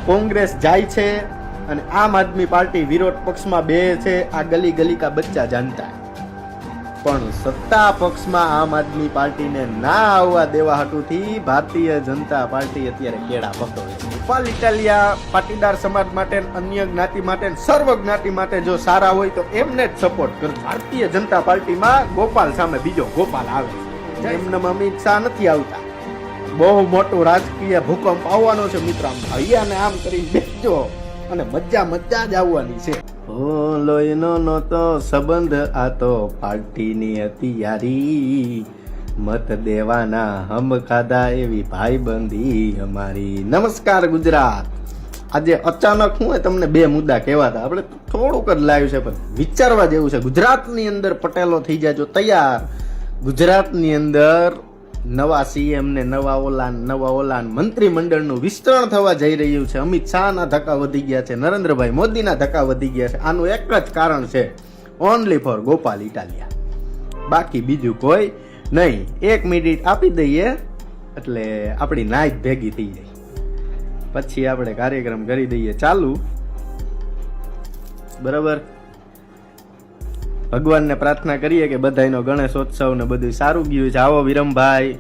કોંગ્રેસ જાય છે અને આમ આદમી પાર્ટી વિરોધ પક્ષમાં બે છે. આ ગલી ગલી કા બચ્ચા જાણતા પણ સત્તા પક્ષમાં આમ આદમી પાર્ટીને ના આવવા દેવા હાટુથી ભારતીય જનતા પાર્ટી અત્યારે કેળા પકવે છે. ગોપાલ ઇટાલિયા પાટીદાર સમાજ માટે, અન્ય જ્ઞાતિ માટે, સર્વ જ્ઞાતિ માટે જો સારા હોય તો એમને જ સપોર્ટ કરજો. ભારતીય જનતા પાર્ટીમાં ગોપાલ સામે બીજો ગોપાલ આવે છે. એમને અમિત શાહ નથી આવતા. બહુ મોટું રાજકીય ભૂકંપ આવવાનો છે મિત્રો. અહીંયા ને આમ કરીને બેસજો અને મજા મજા જ આવવાની છે. લોહીનો નહોતો સંબંધ, આ તો પાર્ટીની હતી યારી. મત દેવાના હમ ખાધા એવી ભાઈબંધી અમારી. નમસ્કાર ગુજરાત. આજે અચાનક હું તમને બે મુદ્દા કહેવાતા. આપણે થોડુંક જ લાવ્યું છે પણ વિચારવા જેવું છે. ગુજરાતની અંદર પટેલો થઈ જાજો તૈયાર. ગુજરાતની અંદર નવા સીએમ ને નવા ઓલાન મંત્રીમંડળનું વિસ્તરણ થવા જઈ રહ્યું છે. અમિત શાહના ધક્કા વધી ગયા છે, નરેન્દ્રભાઈ મોદીના ધક્કા વધી ગયા છે. આનું એક જ કારણ છે, ઓનલી ફોર ગોપાલ ઇટાલિયા, બાકી બીજું કોઈ નહીં. 1 મિનિટ આપી દઈએ એટલે આપણી નાઈટ ભેગી થઈ જાય, પછી આપણે કાર્યક્રમ કરી દઈએ ચાલુ. બરાબર. ભગવાનને પ્રાર્થના કરીએ કે બધાયનો ગણેશોત્સવ ને બધું સારું ગયું છે. આવો વિરમભાઈ.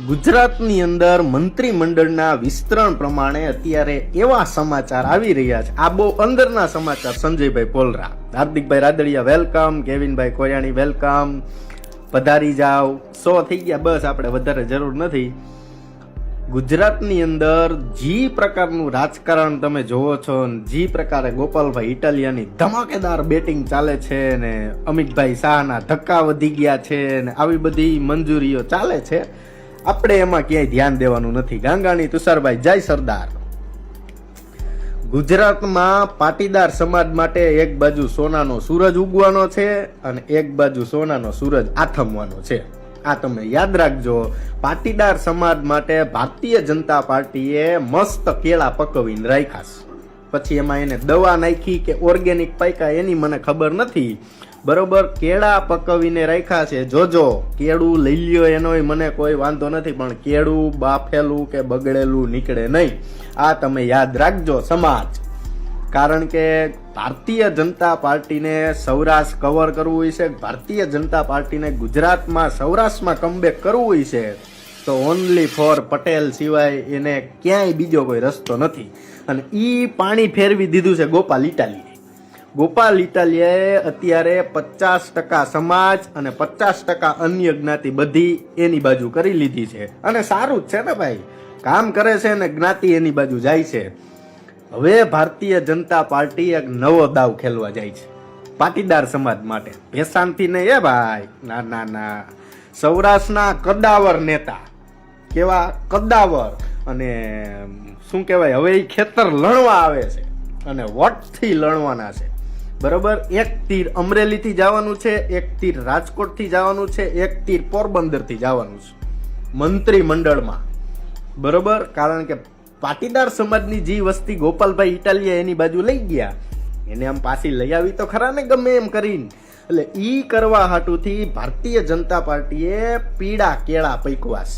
ગુજરાતની અંદર મંત્રીમંડળના વિસ્તરણ પ્રમાણે અત્યારે એવા સમાચાર આવી રહ્યા છે. આ બહુ અંદરના સમાચાર. સંજયભાઈ પોલરા, હાર્દિકભાઈ રાદડિયા વેલકમ, કેવિનભાઈ કોયાણી વેલકમ, પધારી જાવ. 100 થઈ ગયા, બસ આપણે વધારે જરૂર નથી. ગુજરાતની અંદર જે પ્રકારનું રાજકારણ તમે જોવો છો, જે પ્રકારે ગોપાલભાઈ ઇટાલિયાની ધમાકેદાર બેટિંગ ચાલે છે ને અમિતભાઈ શાહના ધક્કા વધી ગયા છે ને આવી બધી મંજૂરીઓ ચાલે છે, આપણે એમાં ક્યાંય ધ્યાન દેવાનું નથી. ગાંગાણી તુષારભાઈ, જય સરદાર. ગુજરાતમાં પાટીદાર સમાજ માટે એક બાજુ સોનાનો સૂરજ ઉગવાનો છે અને એક બાજુ સોનાનો સૂરજ આથમવાનો છે. આ તમે યાદ રાખજો. પાટીદાર સમાજ માટે ભારતીય જનતા પાર્ટીએ મસ્ત કેળા પકવીને રાખ્યા. પછી એમાં એને દવા નાખી કે ઓર્ગેનિક પાક્યા એની મને ખબર નથી. બરોબર, કેળા પકવીને રાખ્યા છે. જોજો, કેળું લઈ લ્યો એનોય મને કોઈ વાંધો નથી, પણ કેળું બાફેલું કે બગડેલું નીકળે નહીં. આ તમે યાદ રાખજો સમાજ. કારણ કે ભારતીય જનતા પાર્ટીને સૌરાષ્ટ્ર કવર કરવું હોય છે, ભારતીય જનતા પાર્ટીને ગુજરાતમાં સૌરાષ્ટ્રમાં કમબેક કરવું હોય છે, તો ઓનલી ફોર પટેલ સિવાય એને ક્યાંય બીજો કોઈ રસ્તો નથી. અને ઈ પાણી ફેરવી દીધું છે ગોપાલ ઇટાલિયાએ. ગોપાલ ઇટાલિયાએ અત્યારે 50% સમાજ અને 50% અન્ય જ્ઞાતિ બધી એની બાજુ કરી લીધી છે. અને સારું જ છે ને ભાઈ, કામ કરે છે ને જ્ઞાતિ એની બાજુ જાય છે. હવે ભારતીય જનતા પાર્ટી એક નવો દાવ ખેલવા જાય છે પાટીદાર સમાજ માટે. ભેસાણથી નહીં એ ભાઈ, ના ના ના. સૌરાષ્ટ્રના કદાવર નેતા, કેવા કદાવર, અને શું કહેવાય, હવે એ ખેતર લણવા આવે છે અને વટથી લણવાના છે. બરોબર. એક તીર અમરેલીથી જવાનું છે, એક તીર રાજકોટથી જવાનું છે, એક તીર પોરબંદરથી જવાનું છે મંત્રીમંડળમાં. બરોબર. કારણ કે પાટીદાર સમાજની જે વસ્તી ગોપાલભાઈ ઇટાલિયા એની બાજુ લઈ ગયા, એને આમ પાછી લઈ આવી તો ખરા ને ગમે એમ કરીને. એટલે ઈ કરવા હાટુથી ભારતીય જનતા પાર્ટીએ પીળા કેળા પૈકવાસ.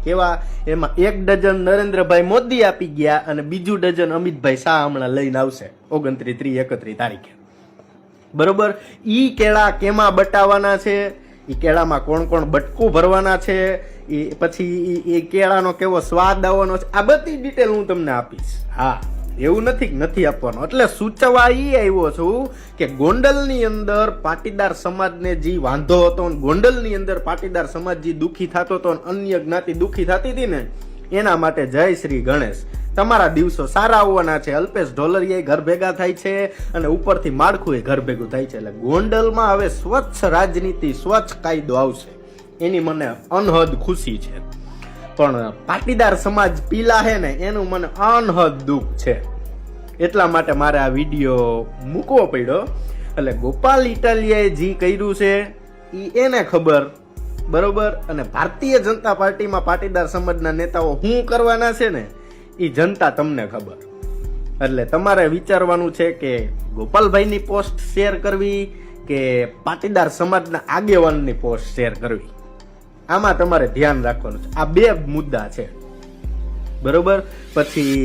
કેવા? એમાં 1 ડઝન નરેન્દ્રભાઈ મોદી આપી ગયા અને બીજું ડઝન અમિતભાઈ શાહ હમણાં લઈને આવશે 29, 30, 31 તારીખે. બરોબર. ઈ કેળા કેમાં બટાવાના છે, ઈ કેળામાં કોણ કોણ બટકું ભરવાના છે, એ પછી એ કેળાનો કેવો સ્વાદ આવવાનો છે, આ બધી ડિટેલ હું તમને આપીશ. હા, એવું નથી કે નથી આપવાનો. એટલે સૂચવા એ આવ્યો છું કે ગોંડલની અંદર પાટીદાર સમાજને જે વાંધો હતો, ગોંડલની અંદર પાટીદાર સમાજ જે દુઃખી થતો હતો, અન્ય જ્ઞાતિ દુઃખી થતી હતી ને, એના માટે જય શ્રી ગણેશ. તમારા દિવસો સારા આવવાના છે. અલ્પેશ ઢોલરિયા ઘર ભેગા થાય છે અને ઉપરથી માળખું ઘર ભેગું થાય છે. એટલે ગોંડલમાં હવે સ્વચ્છ રાજનીતિ, સ્વચ્છ કાયદો આવશે, એની મને અનહદ ખુશી છે. પણ પાટીદાર સમાજ પીલા હે ને એનું મને અનહદ દુઃખ છે. એટલા માટે મારે આ વિડીયો મૂકવો પડ્યો. એટલે ગોપાલ ઇટાલિયાએ જે કર્યું છે એને ખબર. બરોબર. અને ભારતીય જનતા પાર્ટીમાં પાટીદાર સમાજના નેતાઓ શું કરવાના છે ને એ જનતા તમને ખબર. એટલે તમારે વિચારવાનું છે કે ગોપાલભાઈની પોસ્ટ શેર કરવી કે પાટીદાર સમાજના આગેવાનની પોસ્ટ શેર કરવી. આમાં તમારે ધ્યાન રાખવાનું છે. આ બે મુદ્દા છે, બરોબર. પછી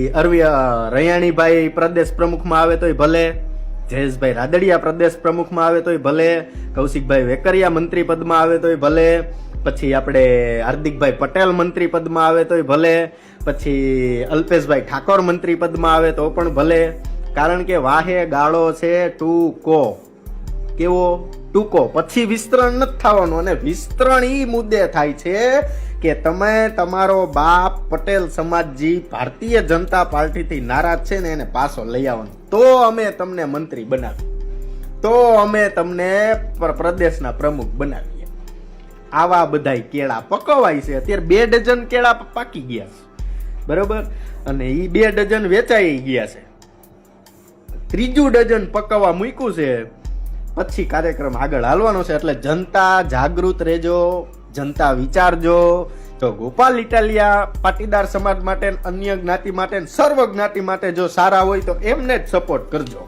રૈયાણીભાઈ પ્રદેશ પ્રમુખમાં આવે તોય ભલે, જયેશભાઈ રાદડિયા પ્રદેશ પ્રમુખમાં આવે તોય ભલે, કૌશિકભાઈ વેકરિયા મંત્રી પદમાં આવે તોય ભલે, પછી આપણે હાર્દિકભાઈ પટેલ મંત્રી પદમાં આવે તોય ભલે, પછી અલ્પેશભાઈ ઠાકોર મંત્રી પદમાં આવે તો પણ ભલે. કારણ કે વાહે ગાળો છે ટૂંકો. કેવો? ટૂંકો. પછી વિસ્તરણ નથી થવાનું. અને વિસ્તરણ ઈ મુદ્દે થાય છે કે તમે તમારો બાપ પટેલ સમાજજી ભારતીય જનતા પાર્ટીથી નારાજ છે ને એને પાછો લઈ આવવાનો, તો અમે તમને મંત્રી બનાવી, તો અમે તમને પ્રદેશના પ્રમુખ બનાવીએ. આવા બધાય કેળા પકવાય છે. અત્યારે 2 ડઝન કેળા પાકી ગયા છે, બરોબર. અને ઈ 2 ડઝન વેચાઈ ગયા છે. 3જું ડઝન પકવવા મૂક્યું છે. પછી કાર્યક્રમ આગળ હાલવાનો છે. એટલે જનતા જાગૃત રહેજો, જનતા વિચારજો. જો ગોપાલ ઇટાલિયા પાટીદાર સમાજ માટે, અન્ય જ્ઞાતિ માટે, સર્વ જ્ઞાતિ માટે જો સારા હોય તો એમને જ સપોર્ટ કરજો.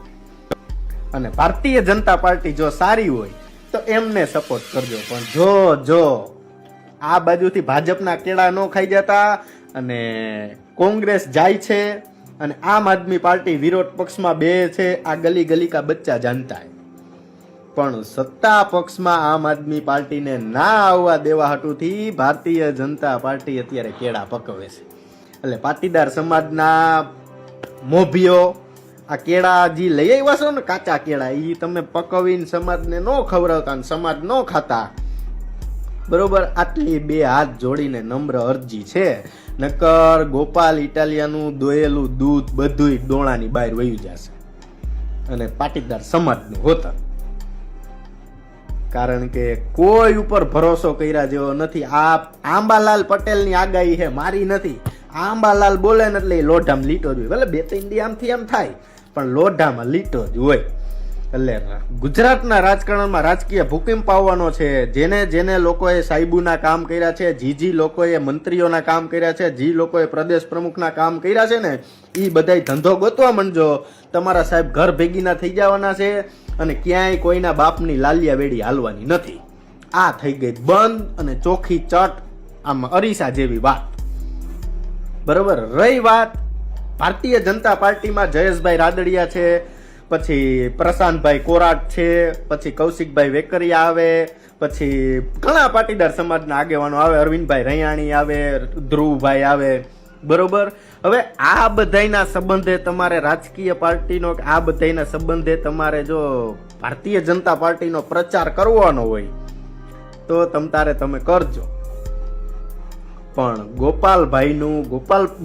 અને ભારતીય જનતા પાર્ટી જો સારી હોય તો એમને સપોર્ટ કરજો. પણ જો આ બાજુથી ભાજપના કેળા ન ખાઈ જતા અને કોંગ્રેસ જાય છે અને આમ આદમી પાર્ટી વિરોધ પક્ષમાં બે છે. આ ગલી ગલી કા બચ્ચા જાણતા હે. પણ સત્તા પક્ષમાં આમ આદમી પાર્ટીને ના આવવા દેવા હટુથી ભારતીય જનતા પાર્ટી અત્યારે કેળા પકવે છે. એટલે પાટીદાર સમાજના મોભીઓ આ કેળા જે લઈ આવ્યા છો ને, કાચા કેળા, એ તમે પકવીને સમાજને ન ખવડાવતા ને સમાજ ન ખાતા, બરોબર. આટલી 2 હાથ જોડીને નમ્ર અરજી છે. નકર ગોપાલ ઇટાલિયાનું દોયેલું દૂધ બધુંય ડોણાની બહાર વયું જશે અને પાટીદાર સમાજનું હોતા. કારણ કે કોઈ ઉપર ભરોસો કર્યા જેવો નથી. આ આંબાલાલ પટેલની આગાહી છે, મારી નથી. આંબાલાલ બોલે ને એટલે લોઢામાં લીટો જ હોય. ભલે 2-3 દી આમથી આમ થાય પણ લોઢામાં લીટો જ હોય. એટલે ગુજરાતના રાજકારણમાં રાજકીય ભૂકંપ આવવાનો છે. જેને લોકોએ સાહેબુના કામ કર્યા છે, જી લોકોએ મંત્રીઓના કામ કર્યા છે, જી લોકોએ પ્રદેશ પ્રમુખના કામ કર્યા છે ને, એ બધાય ધંધો ગોતવા માંડજો. તમારા સાહેબ ઘર ભેગીના થઈ જવાના છે અને ક્યાંય કોઈના બાપની લાલિયા વેડી હાલવાની નથી. આ થઈ ગઈ બંધ અને ચોખ્ખી ચટ, આમ અરીસા જેવી વાત, બરોબર. રહી વાત ભારતીય જનતા પાર્ટીમાં જયેશભાઈ રાદડિયા છે, પછી પ્રશાંતભાઈ કોરાટ છે, પછી કૌશિકભાઈ વેકરિયા આવે, પછી ઘણા પાટીદાર સમાજના આગેવાનો આવે, અરવિંદભાઈ રૈયાણી આવે, ધ્રુવભાઈ આવે, બરોબર. હવે આ બધાના સંબંધે તમારે રાજકીય પાર્ટીનો, આ બધાના સંબંધે તમારે જો ભારતીય જનતા પાર્ટીનો પ્રચાર કરવાનો હોય તો તમે કરજો. પણ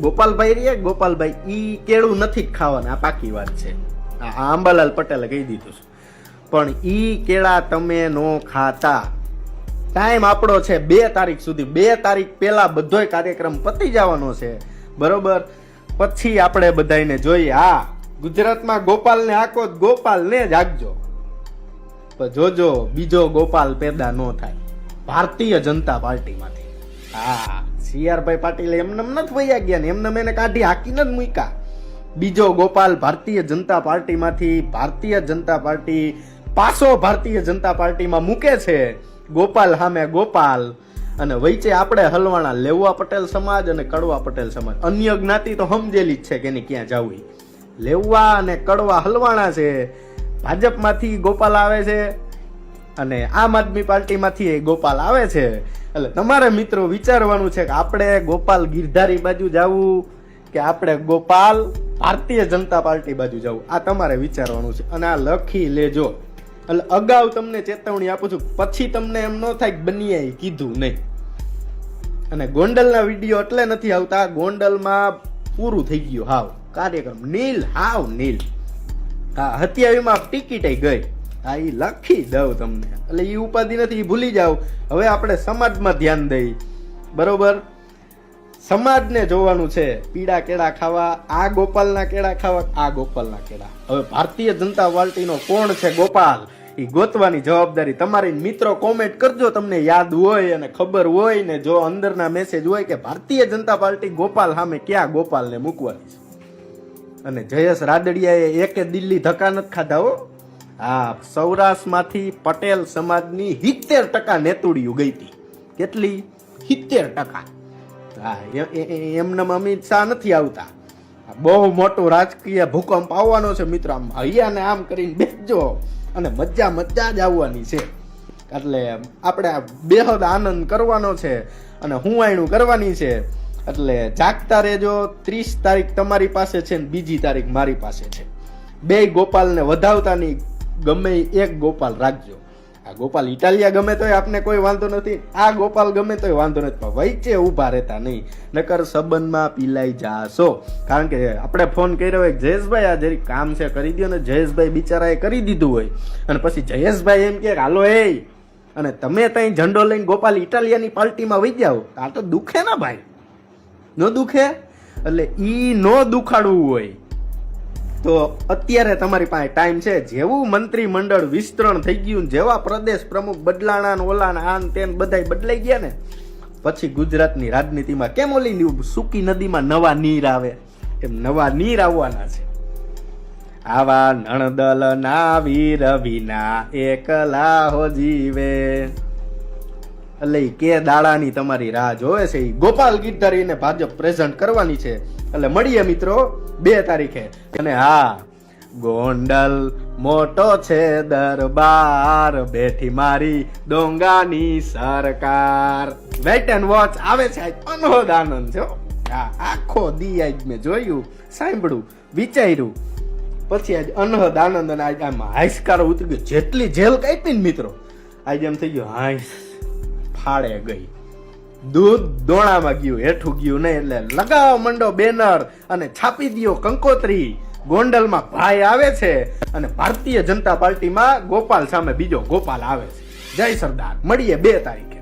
ગોપાલભાઈ ઈ કેળું નથી જ ખાવાના. આ પાકી વાત છે. આ આંબાલાલ પટેલે કહી દીધું છે. પણ ઈ કેળા તમે નો ખાતા. ટાઈમ આપણો છે 2 તારીખ સુધી. 2 તારીખ પહેલા બધોય કાર્યક્રમ પતી જવાનો છે, બરોબર. પછી આપણે બધાને જોઈએ. હા, ગુજરાતમાં ગોપાલને આખો ગોપાલને જ આગજો, પણ જોજો બીજો ગોપાલ પેદા ન થાય ભારતીય જનતા પાર્ટીમાંથી. હા, CR પાટીલ એમને નથી વૈયા ગયા ને, એમને એને કાઢી હાકીને જ મૂક્યા. બીજો ગોપાલ ભારતીય જનતા પાર્ટીમાંથી ભારતીય જનતા પાર્ટી પાછો ભારતીય જનતા પાર્ટીમાં મૂકે છે. ગોપાલ સામે ગોપાલ. અને વચ્ચે આપણે હલવાણા લેવા પટેલ સમાજ અને કડવા પટેલ સમાજ. અન્ય જ્ઞાતિ તો સમજેલી જ છે કે એની ક્યાં જવું. લેવા અને કડવા હલવાણા છે. ભાજપમાંથી ગોપાલ આવે છે અને આમ આદમી પાર્ટીમાંથી ગોપાલ આવે છે. એટલે તમારે મિત્રો વિચારવાનું છે કે આપણે ગોપાલ ગિરધારી બાજુ જવું કે આપણે ગોપાલ ભારતીય જનતા પાર્ટી બાજુ જવું. આ તમારે વિચારવાનું છે. અને આ લખી લેજો. એટલે અગાઉ તમને ચેતવણી આપું છું, પછી તમને એમ ન થાય બનીએ કીધું નહીં. અને ગોંડલના વિડીયો એટલે નથી આવતા, ગોંડલમાં પૂરું થઈ ગયું હાવ કાર્યક્રમ, નીલ, હાવ નીલ. હા, 27માં ટિકિટ ગઈ. હા, એ લખી દઉં તમને. એટલે એ ઉપાધિ નથી, એ ભૂલી જાવ. હવે આપણે સમાજમાં ધ્યાન દઈ, બરોબર. સમાજને જોવાનું છે. પીળા કેળા ખાવા, આ ગોપાલના કેળા ખાવા, આ ગોપાલના કેળા. હવે ભારતીય જનતા પાર્ટીનો કોણ છે ગોપાલ, એ ગોતવાની જવાબદારી તમારી. મિત્રો કોમેન્ટ કરજો તમને યાદ હોય અને ખબર હોય ને, જો અંદરના મેસેજ હોય કે ભારતીય જનતા પાર્ટી ગોપાલ સામે ક્યાં ગોપાલને મૂકવાની છે. અને જયેશ રાદડિયાએ એકે દિલ્હી ધક્કા નથી ખાધા હો. હા, સૌરાષ્ટ્રમાંથી પટેલ સમાજની 70% નેતુડીઓ ગઈ હતી. કેટલી? 70%. હા, એમને અમિત શાહ નથી આવતા. બહુ મોટો રાજકીય ભૂકંપ આવવાનો છે મિત્રો. આમ અહીંયા ને આમ કરીને બેસજો અને મજા જ આવવાની છે. એટલે આપણે બેહદ આનંદ કરવાનો છે અને હુંવાયણું કરવાની છે. એટલે જાગતા રહેજો. 30 તારીખ તમારી પાસે છે ને બીજી તારીખ મારી પાસે છે. બે ગોપાલને વધાવતા નહીં, ગમે એક ગોપાલ રાખજો. આ ગોપાલ ઇટાલિયા ગમે તોય આપને કોઈ વાંધો નથી, આ ગોપાલ ગમે તોય વાંધો નથી, પણ વચ્ચે ઊભા રહેતા નહીં, નકર સંબંધમાં પીલાઈ જાશો. કારણ કે આપણે ફોન કર્યો હોય જયેશભાઈ આ જરી કામ છે કરી દો ને, જયેશભાઈ બિચારાએ કરી દીધું હોય અને પછી જયેશભાઈ એમ કે હાલો એ, અને તમે ત્યાં ઝંડો લઈને ગોપાલ ઇટાલિયાની પાર્ટીમાં વહી જાઓ, આ તો દુખે ના ભાઈ, ન દુખે? એટલે ઈ નો દુખાડવું હોય તો અત્યારે તમારી પાસે ટાઈમ છે. જેવું મંત્રી મંડળ વિસ્તરણ થઈ ગયું, જેવા પ્રદેશ પ્રમુખ બદલાણા ને ઓલાના આન તેન બધાય બદલાઈ ગયા ને, પછી ગુજરાતની રાજનીતિમાં કેમ ઓલી સૂકી નદીમાં નવા નીર આવે એમ નવા નીર આવવાના છે. આવા નણદલ ના વીર વિના એકલા હો જીવે. એટલે કે દાડાની તમારી રાહ જોવે છે. ગોપાલ ગીરધારીને ભાજપ પ્રેઝન્ટ કરવાની છે. એટલે મળીએ મિત્રો 2 તારીખે. અને હા, ગોંડલ મોટો છે દરબાર, બેઠી મારી ડોંગાની સરકાર. વેઇટ એન્ડ વોચ આવે છે. અનહદ આનંદ છે. હા, આખો દી આજ મેં જોયું, સાંભળ્યું, વિચાર્યું, પછી આજ અનહદ આનંદ. અને આજ આમ હાઈસકારો ઉતરી ગયો. જેટલી જેલ કાપી ને મિત્રો, આજ એમ થઈ ગયું હાઈસ ફાળે ગઈ, દૂધ દોણામાં ગયું, હેઠું ગયું નહીં. એટલે લગાવ મંડો બેનર અને છાપી દો કંકોત્રી, ગોંડલમાં ભાઈ આવે છે અને ભારતીય જનતા પાર્ટીમાં ગોપાલ સામે બીજો ગોપાલ આવે છે. જય સરદાર. મળીએ 2 તારીખે.